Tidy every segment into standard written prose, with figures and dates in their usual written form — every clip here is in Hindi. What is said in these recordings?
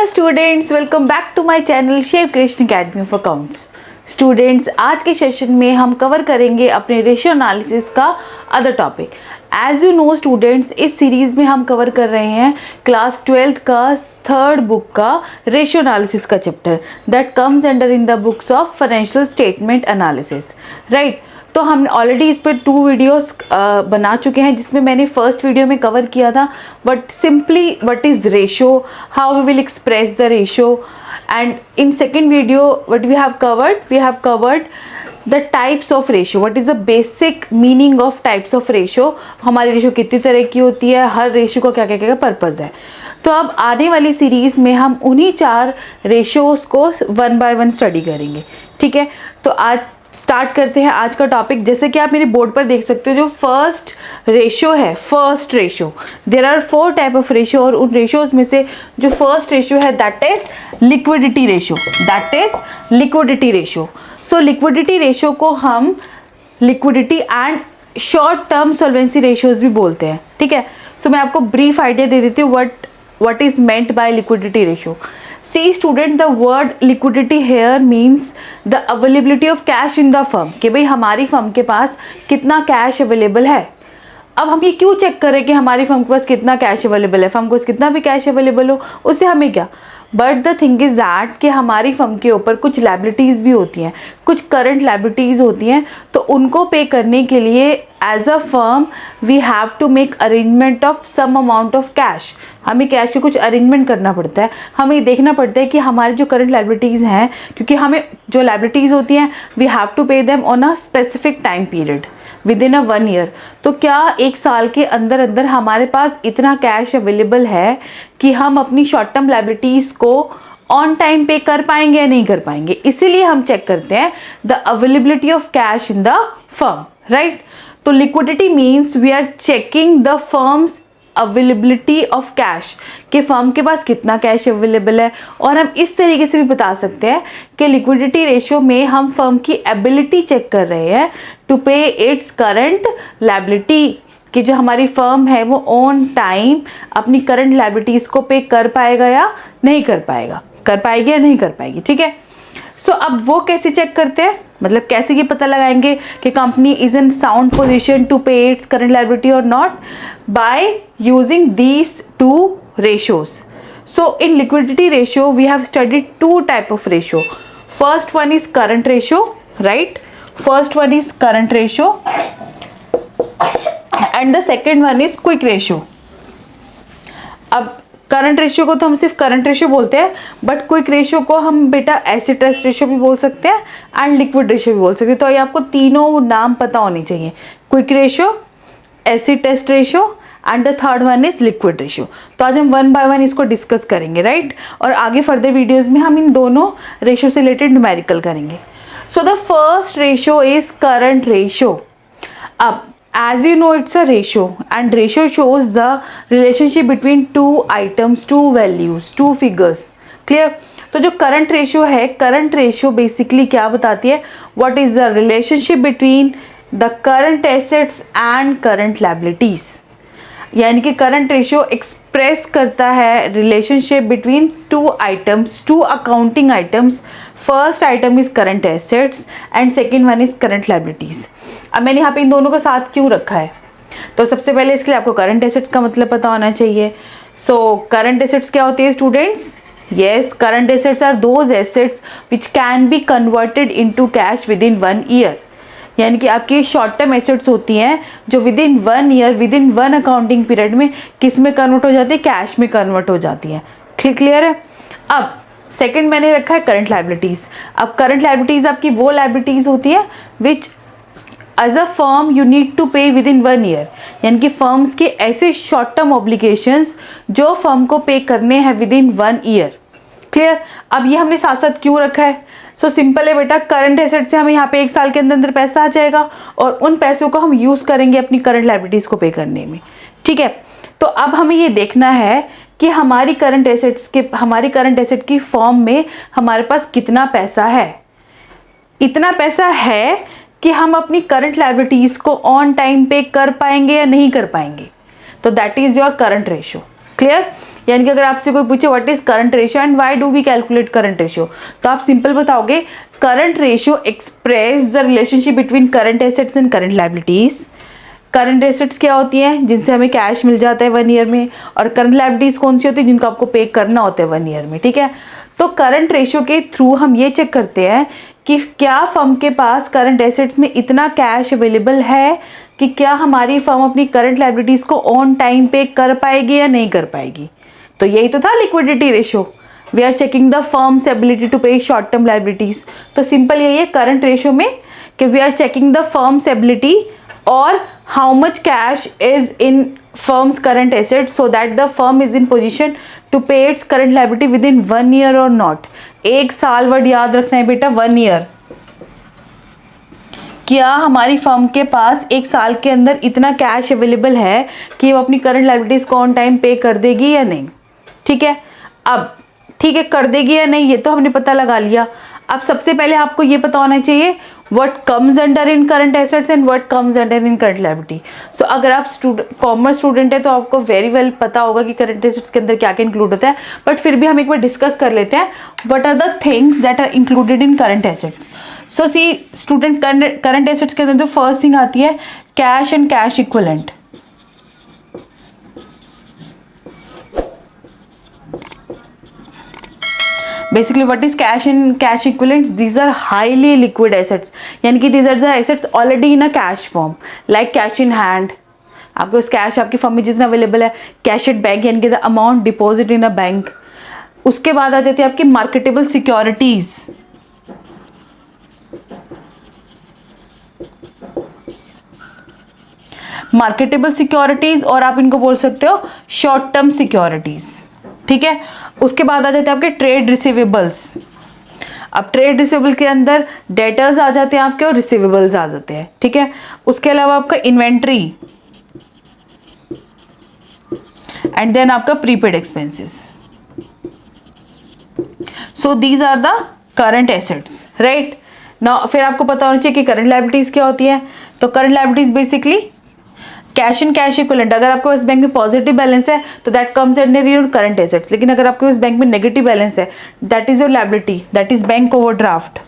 Hello students, welcome back to my channel Shiv Krishna academy of accounts. Students, आज के सेशन में हम कवर करेंगे अपने रेशियो एनालिसिस का other topic. As you know students, इस सीरीज़ में हम कवर कर रहे हैं क्लास 12th का थर्ड बुक का रेशियो एनालिसिस का chapter that comes under in the books of financial statement analysis, right. तो हमने ऑलरेडी इस पर 2 वीडियोस बना चुके हैं, जिसमें मैंने फर्स्ट वीडियो में कवर किया था but simply what is ratio, how we will express the ratio, and in second video what we have covered the types of ratio, what is the basic meaning of types of ratio, हमारी रेशियो कितनी तरह की होती है, हर रेशियो का क्या क्या क्या पर्पज़ है। तो अब आने वाली सीरीज़ में हम उन्हीं 4 रेशियोज़ को 1 बाय 1 स्टडी करेंगे, ठीक है। तो आज स्टार्ट करते हैं आज का टॉपिक। जैसे कि आप मेरे बोर्ड पर देख सकते हो, जो फर्स्ट रेशियो है, first ratio, there are 4 type of ratio, और उन रेशियोज में से जो फर्स्ट रेशियो है that is liquidity ratio, so liquidity ratio को हम liquidity and short term solvency ratios भी बोलते हैं, ठीक है। सो मैं आपको ब्रीफ आइडिया दे देती हूँ what is meant by liquidity ratio. See student, the word liquidity here means the availability of cash in the firm, कि भाई हमारी फर्म के पास कितना कैश अवेलेबल है। अब हम ये क्यों चेक करें कि हमारी फर्म के पास कितना कैश अवेलेबल है, फर्म को कितना भी कैश अवेलेबल हो उससे हमें क्या, but the thing is that कि हमारी फर्म के ऊपर कुछ लायबिलिटीज़ भी होती हैं, कुछ करंट लायबिलिटीज़ होती हैं, तो उनको पे करने के लिए as a firm we have to make arrangement of some amount of cash. हमें कैश के कुछ अरेंजमेंट करना पड़ता है, हमें देखना पड़ता है कि हमारी जो करंट लायबिलिटीज़ हैं, क्योंकि हमें जो लायबिलिटीज़ होती हैं we have to pay them on a specific time period within a 1 year. तो क्या 1 साल के अंदर अंदर हमारे पास इतना कैश अवेलेबल है कि हम अपनी शॉर्ट टर्म लायबिलिटीज़ को ऑन टाइम पे कर पाएंगे या नहीं कर पाएंगे। इसीलिए हम चेक करते हैं the availability of cash in the firm, right. तो liquidity means we are checking the firm's availability of cash, कि फर्म के पास कितना कैश अवेलेबल है। और हम इस तरीके से भी बता सकते हैं कि लिक्विडिटी रेशियो में हम फर्म की एबिलिटी चेक कर रहे हैं to pay its current liability, कि जो हमारी फर्म है वो ऑन टाइम अपनी करंट लायबिलिटीज़ को पे कर पाएगा या नहीं कर पाएगा, कर पाएगी या नहीं कर पाएगी, ठीक है। सो अब वो कैसे चेक करते हैं, मतलब कैसे ये पता लगाएंगे कि company is in sound position to pay its current liability और not, by using these 2 ratios. So in liquidity ratio we have studied 2 type of ratio. First one is current ratio, right? First one is current ratio and the second one is quick ratio. अब करंट रेशियो को तो हम सिर्फ करंट रेशियो बोलते हैं, बट क्विक रेशियो को हम बेटा एसिड टेस्ट रेशियो भी बोल सकते हैं एंड लिक्विड रेशियो भी बोल सकते हैं। तो ये आपको तीनों नाम पता होने चाहिए, quick ratio, acid test ratio and the third one is liquid ratio. तो आज हम 1 बाय 1 इसको डिस्कस करेंगे, राइट। और आगे फर्दर वीडियोज़ में हम इन दोनों रेशियो से रिलेटेड न्यूमेरिकल करेंगे। So the first ratio is current ratio. अब as you know it's a ratio and ratio shows the relationship between 2 items, 2 values, 2 figures, clear। तो जो करंट रेशियो है, करंट रेशियो बेसिकली क्या बताती है, what is the relationship between the current assets and current liabilities, यानी कि करंट रेशियो एक्सप्रेस करता है relationship between 2 items, 2 accounting items. First item is current assets and second one is current liabilities. अब मैंने यहाँ पे इन दोनों का साथ क्यों रखा है, तो सबसे पहले इसके लिए आपको करंट एसेट्स का मतलब पता होना चाहिए। सो करंट एसेट्स क्या होती है students? Yes, current assets are those assets which can be converted into cash within 1 year, यानी कि आपकी शॉर्ट टर्म एसेट्स होती हैं जो within 1 year, within 1 accounting period में किस में कन्वर्ट हो जाती है, कैश में कन्वर्ट हो जाती हैं। क्लियर है। अब सेकंड मैंने रखा है करंट लायबिलिटीज़। अब करंट लायबिलिटीज़ आपकी वो लायबिलिटीज़ होती है which as a firm you need to pay within 1 year, यानी कि फर्म्स के ऐसे शॉर्ट टर्म ऑब्लिगेशंस जो फर्म को पे करने हैं विद इन 1 ईयर। क्लियर। अब ये हमने साथ साथ क्यों रखा है? सो सिंपल है बेटा, करंट एसेट से हमें यहाँ पे 1 साल के अंदर अंदर पैसा आ जाएगा और उन पैसों को हम यूज़ करेंगे अपनी करंट लायबिलिटीज़ को पे करने में, ठीक है। तो अब हमें ये देखना है कि हमारी करंट एसेट की फॉर्म में हमारे पास कितना पैसा है। इतना पैसा है कि हम अपनी करंट लायबिलिटीज़ को ऑन टाइम पे कर पाएंगे या नहीं कर पाएंगे, तो that is your current ratio. Clear? यानी कि अगर आपसे कोई पूछे what is current ratio and why do we calculate current ratio, तो आप सिंपल बताओगे current ratio express the relationship between current assets and current liabilities. Current assets क्या होती हैं? जिनसे हमें कैश मिल जाता है 1 ईयर में, और करंट लायबिलिटीज कौन सी होती है? जिनको आपको पे करना होता है 1 ईयर में, ठीक है? तो करंट रेशियो के थ्रू हम ये चेक करते हैं कि क्या फर्म के पास करंट एसेट्स में इतना कैश अवेलेबल है कि क्या हमारी फर्म अपनी करंट लायबिलिटीज को ऑन टाइम पे कर पाएगी या नहीं कर पाएगी। तो यही तो था liquidity ratio. We are checking the firm's ability to pay short term liabilities. तो सिंपल यही है करंट रेशियो में कि we are checking the firm's ability और how much cash is in firm's current assets so that the firm is in position to pay its current liability within 1 year or not। 1 साल वर्ड याद रखना है बेटा, 1 ईयर। क्या हमारी फर्म के पास 1 साल के अंदर इतना कैश अवेलेबल है कि वो अपनी करंट लायबिलिटीज को ऑन टाइम पे कर देगी या नहीं, ठीक है? अब ठीक है, कर देगी या नहीं ये तो हमने पता लगा लिया। अब सबसे पहले आपको ये पता होना चाहिए what comes under in current assets and what comes under in current liability। so अगर आप कॉमर्स स्टूडेंट है तो आपको वेरी वेल पता होगा कि करंट एसेट्स के अंदर क्या क्या इंक्लूड होता है, बट फिर भी हम एक बार डिस्कस कर लेते हैं what are the things that are included in current assets। so see student, current assets के अंदर तो फर्स्ट थिंग आती है cash and cash equivalent. Basically what is cash and cash equivalents? These are highly liquid assets, यानी कि these are the assets already in a cash form like cash in hand। आपके पास कैश आपकी फर्म में जितना अवेलेबल है, कैश एट बैंक यानी कि the amount deposit in a bank. उसके बाद आ जाती है आपकी मार्केटेबल सिक्योरिटीज। मार्केटेबल सिक्योरिटीज और आप इनको बोल सकते हो शॉर्ट टर्म सिक्योरिटीज, ठीक है? उसके बाद आ जाते हैं आपके ट्रेड रिसीवेबल्स। अब ट्रेड रिसीवेबल के अंदर डेटर्स आ जाते हैं आपके और रिसीवेबल्स आ जाते हैं, ठीक है? उसके अलावा आपका इन्वेंट्री एंड देन आपका prepaid expenses. So these are the current assets, right? Now फिर आपको पता होना चाहिए कि करंट लायबिलिटीज क्या होती है। तो current liabilities basically cash and cash equivalent. अगर आपके पास बैंक में पॉजिटिव बैलेंस है तो that comes under your current assets, लेकिन अगर आपके पास बैंक में नेगेटिव बैलेंस है that is your liability, that is bank overdraft.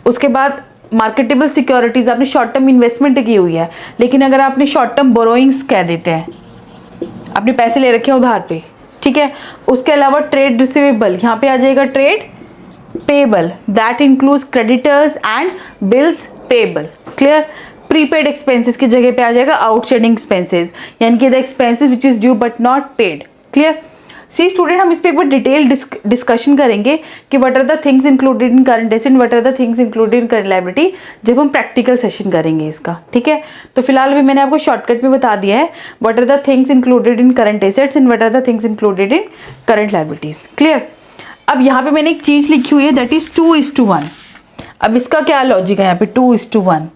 उसके बाद मार्केटेबल सिक्योरिटीज, आपने शॉर्ट टर्म इन्वेस्टमेंट की हुई है, लेकिन अगर आपने शॉर्ट टर्म बोरोइंग्स कह देते हैं, आपने पैसे ले रखे हैं उधार पे, ठीक है? उसके अलावा ट्रेड रिसीवेबल, यहाँ पे आ जाएगा trade payable, that includes creditors and bills payable. Clear? Prepaid expenses की जगह पे आ जाएगा आउटस्टैंडिंग एक्सपेंसेस, यानी कि the expenses which is due but not paid. Clear? See student, हम इस पे एक बार डिटेल डिस्कशन करेंगे कि what are the things included in current asset, what are the things included in current liability, जब हम प्रैक्टिकल सेशन करेंगे इसका, ठीक है? तो फिलहाल भी मैंने आपको शॉर्टकट में बता दिया है what are the things included in current assets and what are the things included in current liabilities. Clear? अब यहाँ पे मैंने एक चीज लिखी हुई है दैट इज 2:1। अब इसका क्या लॉजिक है यहाँ पे 2:1?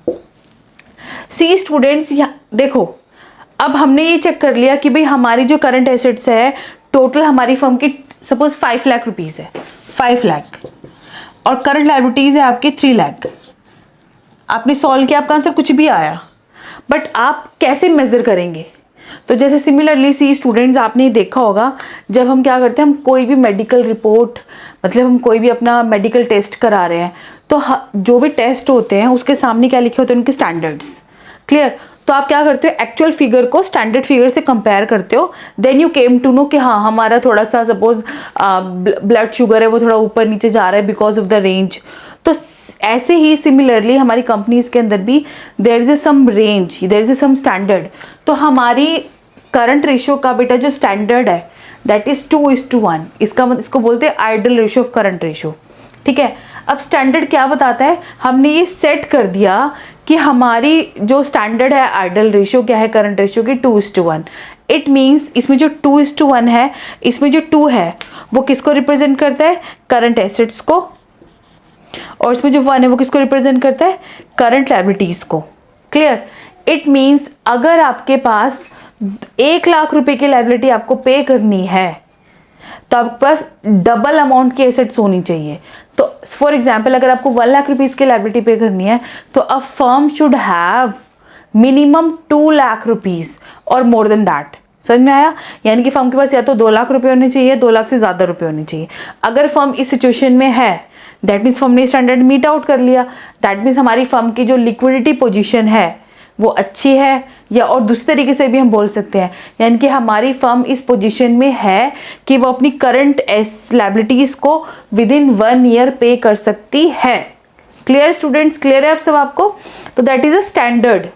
सी स्टूडेंट्स, देखो अब हमने ये चेक कर लिया कि भाई हमारी जो करंट एसेट्स है टोटल हमारी फर्म की सपोज 5 लाख रुपीज है, 5 लाख, और करंट लायबिलिटीज है आपकी 3 लाख। आपने सॉल्व किया, आपका आंसर कुछ भी आया, बट आप कैसे मेजर करेंगे? तो जैसे सिमिलरली सी स्टूडेंट्स, आपने देखा होगा जब हम क्या करते हैं, हम कोई भी मेडिकल रिपोर्ट, मतलब हम कोई भी अपना मेडिकल टेस्ट करा रहे हैं, तो जो भी टेस्ट होते हैं उसके सामने क्या लिखे होते हैं? उनके स्टैंडर्ड्स। क्लियर? तो आप क्या करते हो, एक्चुअल फिगर को स्टैंडर्ड फिगर से कंपेयर करते हो, then you came to know कि हाँ हमारा थोड़ा सा सपोज ब्लड शुगर है वो थोड़ा ऊपर नीचे जा रहा है बिकॉज ऑफ द रेंज। तो ऐसे ही सिमिलरली हमारी कंपनीज के अंदर भी there is some range, there is some standard. तो हमारी करंट रेशियो का बेटा जो स्टैंडर्ड है दैट इज 2:1। इसको बोलते हैं ideal ratio of current ratio, ठीक है? अब स्टैंडर्ड क्या बताता है, हमने ये सेट कर दिया कि हमारी जो स्टैंडर्ड है आइडल रेशियो क्या है करंट रेशियो की 2:1। इट मीन्स इसमें जो 2:1 है, इसमें जो 2 है वो किसको रिप्रेजेंट करता है? करंट एसेट्स को, और इसमें जो 1 है वो किसको रिप्रेजेंट करता है? करंट लायबिलिटीज को। क्लियर? इट मीन्स अगर आपके पास 1 लाख रुपए की लायबिलिटी आपको पे करनी है तो आपके पास डबल अमाउंट की एसेट्स होनी चाहिए। तो फॉर एग्जाम्पल अगर आपको 1 लाख रुपीज की लायबिलिटी पे करनी है तो a firm should have minimum 2 lakh rupees और मोर देन दैट। समझ में आया? यानी कि फर्म के पास या तो 2 लाख रुपए होने चाहिए, 2 लाख से ज़्यादा रुपए होने चाहिए। अगर फर्म इस सिचुएशन में है, दैट मीन्स फर्म ने स्टैंडर्ड मीट आउट कर लिया, दैट मीन्स हमारी फर्म की जो लिक्विडिटी पोजीशन है वो अच्छी है, या और दूसरे तरीके से भी हम बोल सकते हैं, यानी कि हमारी फर्म इस पोजीशन में है कि वो अपनी करंट लायबिलिटीज़ को विद इन 1 ईयर पे कर सकती है। Clear students? क्लियर है आप सब आपको? तो दैट इज़ अ स्टैंडर्ड।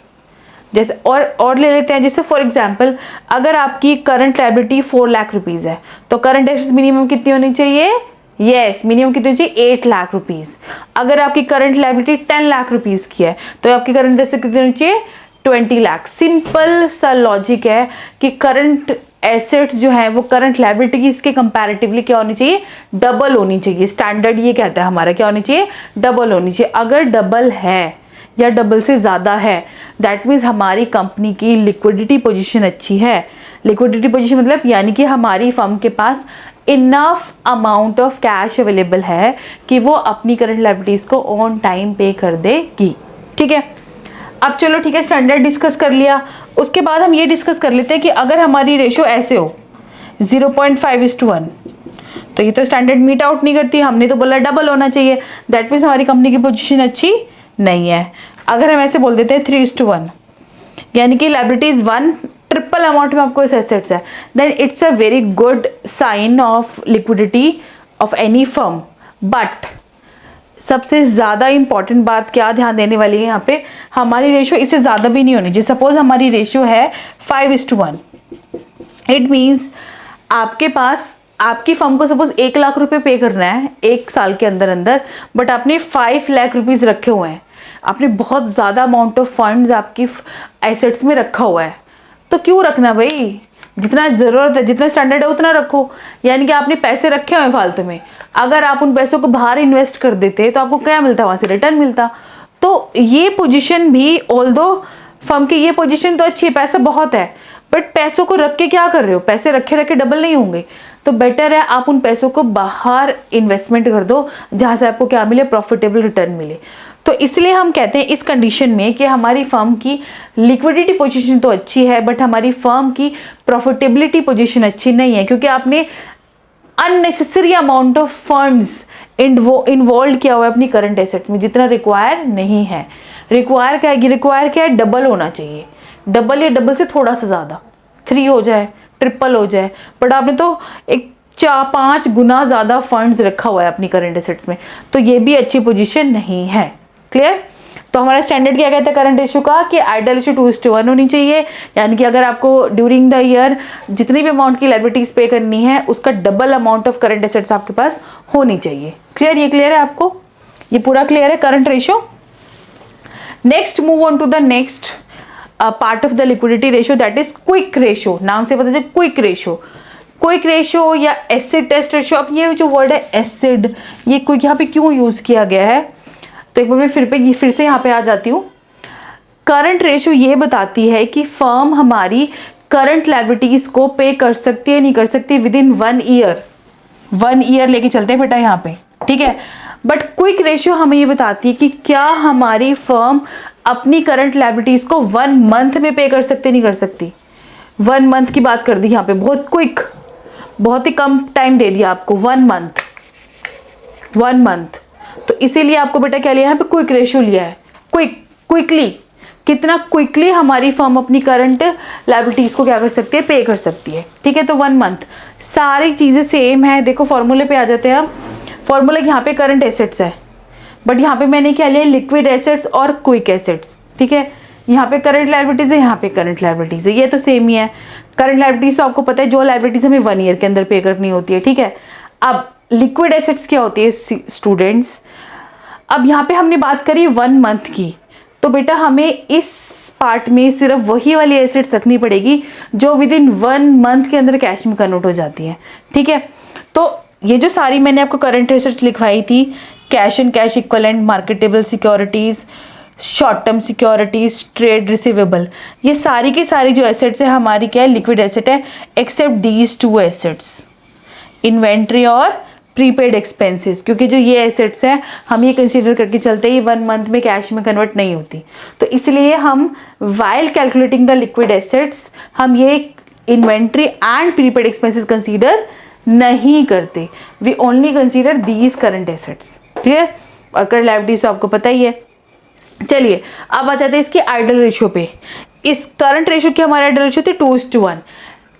जैसे और ले लेते हैं, जैसे फॉर एग्जांपल अगर आपकी करंट लायबिलिटी 4 लाख रुपीज़ है तो करंट एसेट्स मिनिमम कितनी होनी चाहिए? यस, मिनिमम कितनी होनी चाहिए? 8 लाख रुपीज़। अगर आपकी करंट लायबिलिटी 10 लाख रुपीज़ की है तो आपकी करंट एसेट कितनी होनी चाहिए? 20 लाख। सिंपल सा लॉजिक है कि करंट एसेट्स जो है वो करंट लायबिलिटीज के कंपैरेटिवली क्या होनी चाहिए? डबल होनी चाहिए। स्टैंडर्ड ये कहता है हमारा, क्या होनी चाहिए? डबल होनी चाहिए। अगर डबल है या डबल से ज़्यादा है, दैट मीन्स हमारी कंपनी की लिक्विडिटी पोजीशन अच्छी है। लिक्विडिटी पोजीशन मतलब यानी कि हमारी फर्म के पास enough amount of cash available है कि वो अपनी करंट लायबिलिटीज़ को ऑन टाइम पे कर देगी। ठीक है, अब चलो ठीक है, स्टैंडर्ड डिस्कस कर लिया। उसके बाद हम ये डिस्कस कर लेते हैं कि अगर हमारी रेशो ऐसे हो 0.5:1, तो ये तो स्टैंडर्ड मीट आउट नहीं करती। हमने तो बोला डबल होना चाहिए, दैट मीन्स हमारी कंपनी की पोजीशन अच्छी नहीं है। अगर हम ऐसे बोल देते हैं 3:1, यानी कि लायबिलिटीज 1 ट्रिपल अमाउंट में आपको एसेट्स है, then it's a very good sign of liquidity of any firm. But सबसे ज़्यादा इंपॉर्टेंट बात क्या ध्यान देने वाली है यहाँ पे, हमारी रेशो इससे ज़्यादा भी नहीं होनी चाहिए। सपोज हमारी रेशो है 5:1, इट मीन्स आपके पास आपकी फर्म को सपोज 1 लाख रुपए पे करना है 1 साल के अंदर अंदर, बट आपने 5 लाख रुपीज़ रखे हुए हैं, आपने बहुत ज़्यादा अमाउंट ऑफ फंड्स आपकी एसेट्स में रखा हुआ है। तो क्यों रखना भाई? जितना ज़रूरत है, जितना स्टैंडर्ड है उतना रखो। यानी कि आपने पैसे रखे हुए हैं फालतू में, अगर आप उन पैसों को बाहर इन्वेस्ट कर देते तो आपको क्या मिलता? वहाँ से रिटर्न मिलता। तो ये पोजीशन भी, ऑल्दो फर्म की ये पोजीशन तो अच्छी है, पैसा बहुत है, बट पैसों को रख के क्या कर रहे हो? पैसे रखे रखे डबल नहीं होंगे, तो बेटर है आप उन पैसों को बाहर इन्वेस्टमेंट कर दो जहाँ से आपको क्या मिले? प्रॉफिटेबल रिटर्न मिले। तो इसलिए हम कहते हैं इस कंडीशन में कि हमारी फर्म की लिक्विडिटी पोजीशन तो अच्छी है, बट हमारी फर्म की प्रॉफिटेबिलिटी पोजीशन अच्छी नहीं है, क्योंकि आपने unnecessary amount of funds involve किया हुआ है अपनी करंट एसेट्स में, जितना रिक्वायर नहीं है। रिक्वायर क्या है? डबल होना चाहिए, डबल या डबल से थोड़ा सा ज़्यादा, 3 हो जाए, ट्रिपल हो जाए, बट आपने तो एक 4-5 गुना ज़्यादा फंड्स रखा हुआ है अपनी करंट एसेट्स में, तो ये भी अच्छी पोजीशन नहीं है। क्लियर? तो हमारा स्टैंडर्ड क्या कहता है करंट रेशियो का, कि आइडियल रेशियो 2:1 होनी चाहिए, यानी कि अगर आपको ड्यूरिंग द ईयर जितनी भी अमाउंट की लायबिलिटीज पे करनी है उसका double amount of current assets आपके पास होनी चाहिए। क्लियर? ये क्लियर है आपको? ये पूरा क्लियर है current ratio? Next move on to the next part of the liquidity ratio, that is quick ratio. नाम से पता चले क्विक रेशियो, क्विक रेशियो या एसिड टेस्ट रेशियो। अब ये जो वर्ड है एसिड, ये क्विक यहाँ पे क्यों यूज किया गया है? तो एक बार मैं फिर से यहाँ पे आ जाती हूँ। करंट रेशियो ये बताती है कि फर्म हमारी करंट लायबिलिटीज को पे कर सकती है नहीं कर सकती विद इन 1 ईयर। 1 ईयर लेके चलते हैं बेटा यहाँ पे, ठीक है। बट क्विक रेशियो हमें ये बताती है कि क्या हमारी फर्म अपनी करंट लायबिलिटीज को 1 मंथ में पे कर सकती नहीं कर सकती। 1 मंथ की बात कर दी यहाँ पे, बहुत क्विक, बहुत ही कम टाइम दे दिया आपको, 1 मंथ। तो इसीलिए आपको बेटा क्या लिया यहाँ पे? क्विक रेशियो लिया है। क्विकली, कितना क्विकली हमारी फर्म अपनी करंट लायबिलिटीज को क्या कर सकती है? पे कर सकती है। ठीक है, तो 1 मंथ। सारी चीजें सेम है। देखो फॉर्मूले पे आ जाते हैं हम। फॉर्मूला यहाँ पे करंट एसेट्स है, बट यहाँ पे मैंने क्या लिया? लिक्विड एसेट्स और क्विक एसेट्स। ठीक है, यहाँ पे करंट लायबिलिटीज है, यहाँ पे करंट लायबिलिटीज है, ये तो सेम ही है। करंट लायबिलिटीज तो आपको पता है जो लायबिलिटीज हमें 1 ईयर के अंदर पे करनी होती है। ठीक है, अब लिक्विड एसेट्स क्या होती है स्टूडेंट्स? अब यहाँ पे हमने बात करी 1 मंथ की, तो बेटा हमें इस पार्ट में सिर्फ वही वाली एसेट्स रखनी पड़ेगी जो विद इन 1 मंथ के अंदर कैश में कन्वर्ट हो जाती है। ठीक है, तो ये जो सारी मैंने आपको करंट एसेट्स लिखवाई थी, cash and cash equivalent, marketable securities, short term securities, trade receivable, ये सारी की सारी जो एसेट्स है हमारी क्या है? लिक्विड एसेट है, एक्सेप्ट दीज 2 एसेट्स, इन्वेंट्री और प्रीपेड एक्सपेंसेस, क्योंकि जो ये एसेट्स हैं हम ये कंसीडर करके चलते ही 1 मंथ में कैश में कन्वर्ट नहीं होती। तो इसलिए हम while calculating the liquid assets हम ये inventory and prepaid expenses consider नहीं करते। We only consider these current assets. Clear? और करंट लायबिलिटीज तो आपको पता ही है। चलिए अब आ जाते हैं इसकी आइडल रेशियो पे। इस करंट रेशियो की हमारी आइडल रेशियो थी 2:1।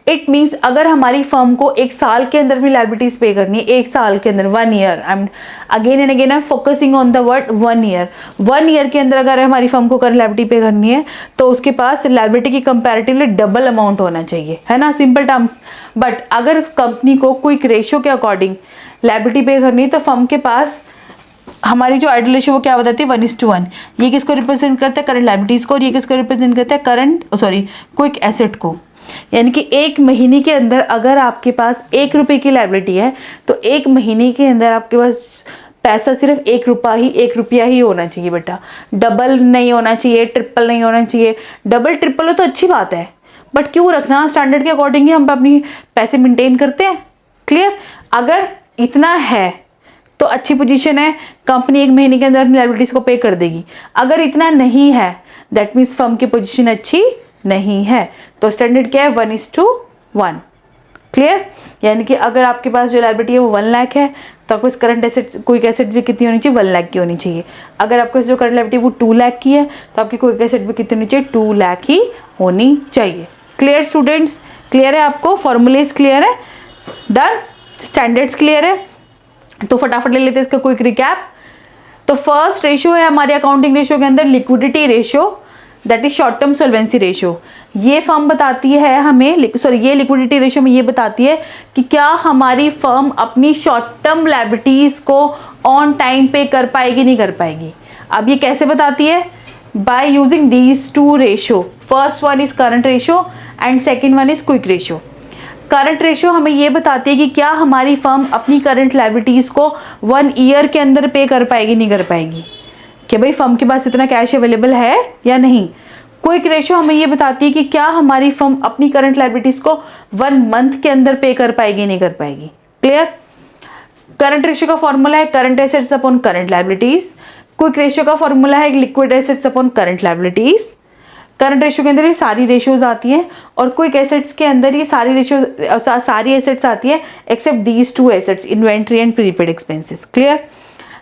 इट मीन्स अगर हमारी फर्म को एक साल के अंदर भी लायबिलिटीज पे करनी है, एक साल के अंदर, 1 year, I am again and again I am focusing on the word 1 year. 1 year के अंदर अगर हमारी फर्म को करंट लायबिलिटी पे करनी है तो उसके पास लायबिलिटी की कंपैरेटिवली डबल अमाउंट होना चाहिए, है ना, सिंपल टर्म्स। बट अगर कंपनी को क्विक रेशियो के अकॉर्डिंग लायबिलिटी पे करनी है तो फर्म के पास हमारी जो आइडल रेशियो वो क्या बताती है, 1:1। ये किसको रिप्रेजेंट करता है, करंट लायबिलिटीज को, और ये किसको रिप्रेजेंट करता है, क्विक एसेट को। यानी कि एक महीने के अंदर अगर आपके पास 1 रुपए की लायबिलिटी है तो 1 महीने के अंदर आपके पास पैसा सिर्फ 1 रुपया ही होना चाहिए बेटा। डबल नहीं होना चाहिए, ट्रिपल नहीं होना चाहिए। डबल ट्रिपल हो तो अच्छी बात है, बट क्यों रखना, स्टैंडर्ड के अकॉर्डिंग ही हम अपनी पैसे मेंटेन करते हैं। क्लियर? अगर इतना है तो अच्छी पोजीशन है, कंपनी 1 महीने के अंदर अपनी लायबिलिटीज को पे कर देगी। अगर इतना नहीं है दैट मीन्स फर्म की पोजीशन अच्छी नहीं है। तो स्टैंडर्ड क्या है, 1:1। क्लियर? यानी कि अगर आपके पास जो लायबिलिटी है वो 1 लाख है तो आपको करंट एसेट्स, क्विक एसेट भी कितनी होनी चाहिए, 1 लाख की होनी चाहिए। अगर आपके जो करंट लायबिलिटी वो 2 लाख की है तो आपकी क्विक एसेट भी कितनी होनी चाहिए, 2 लाख ही होनी चाहिए। Clear students? क्लियर है आपको? फॉर्मूलेज क्लियर है? डन? स्टैंडर्ड्स क्लियर है? तो फटाफट ले लेते हैं इसका क्विक रिकैप। तो फर्स्ट रेशियो है हमारे अकाउंटिंग रेशियो के अंदर liquidity ratio, that is short term solvency ratio. ये फर्म बताती है हमें, ये लिक्विडिटी रेशियो में ये बताती है कि क्या हमारी फर्म अपनी शॉर्ट टर्म लायबिलिटीज को ऑन टाइम पे कर पाएगी नहीं कर पाएगी। अब ये कैसे बताती है, bye using these 2 ratio. First one is current ratio and second one is quick ratio. Current ratio हमें ये बताती है कि क्या हमारी फर्म अपनी करंट लायबिलिटीज को 1 ईयर के अंदर पे कर पाएगी नहीं कर पाएगी, कि भाई फर्म के पास इतना कैश अवेलेबल है या नहीं। क्विक रेशियो हमें ये बताती है कि क्या हमारी फर्म अपनी करंट लायबिलिटीज को 1 मंथ के अंदर पे कर पाएगी नहीं कर पाएगी। क्लियर? करंट रेशियो का फॉर्मूला है current assets upon current liabilities. Quick ratio का फॉर्मूला है liquid assets upon current liabilities. Current ratio के अंदर ये सारी रेशियोज आती हैं और क्विक एसेट्स के अंदर ये सारी एसेट्स आती है except these 2 assets, inventory and prepaid expenses. Clear?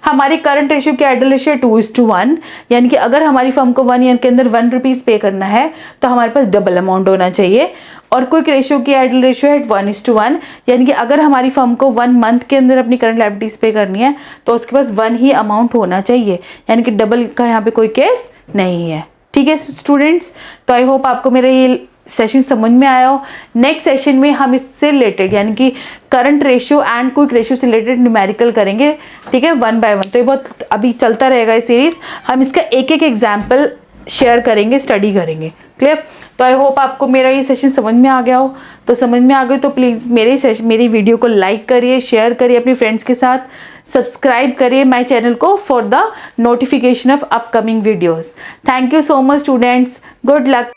हमारी करंट रेशियो की आइडल रेशियो 2:1, यानी कि अगर हमारी फर्म को 1 ईयर के अंदर 1 रुपीज पे करना है तो हमारे पास डबल अमाउंट होना चाहिए। और क्विक रेशियो की आइडल रेशियो है 1:1, यानी कि अगर हमारी फर्म को 1 मंथ के अंदर अपनी करंट लायबिलिटीज पे करनी है तो उसके पास 1 ही अमाउंट होना चाहिए, यानी कि डबल का यहाँ पे कोई केस नहीं है। ठीक है स्टूडेंट्स? तो आई होप आपको मेरा ये सेशन समझ में आया हो। नेक्स्ट सेशन में हम इससे रिलेटेड यानी कि current ratio and quick ratio से रिलेटेड न्यूमेरिकल करेंगे। ठीक है, 1 बाय 1। तो ये बहुत अभी चलता रहेगा ये सीरीज, हम इसका एक एक एग्जाम्पल शेयर करेंगे, स्टडी करेंगे। क्लियर? तो आई होप आपको मेरा ये सेशन समझ में आ गया हो। तो समझ में आ गए तो प्लीज़ मेरी वीडियो को लाइक करिए, शेयर करिए अपने फ्रेंड्स के साथ, सब्सक्राइब करिए माय चैनल को for the notification of upcoming videos. Thank you so much students, good luck.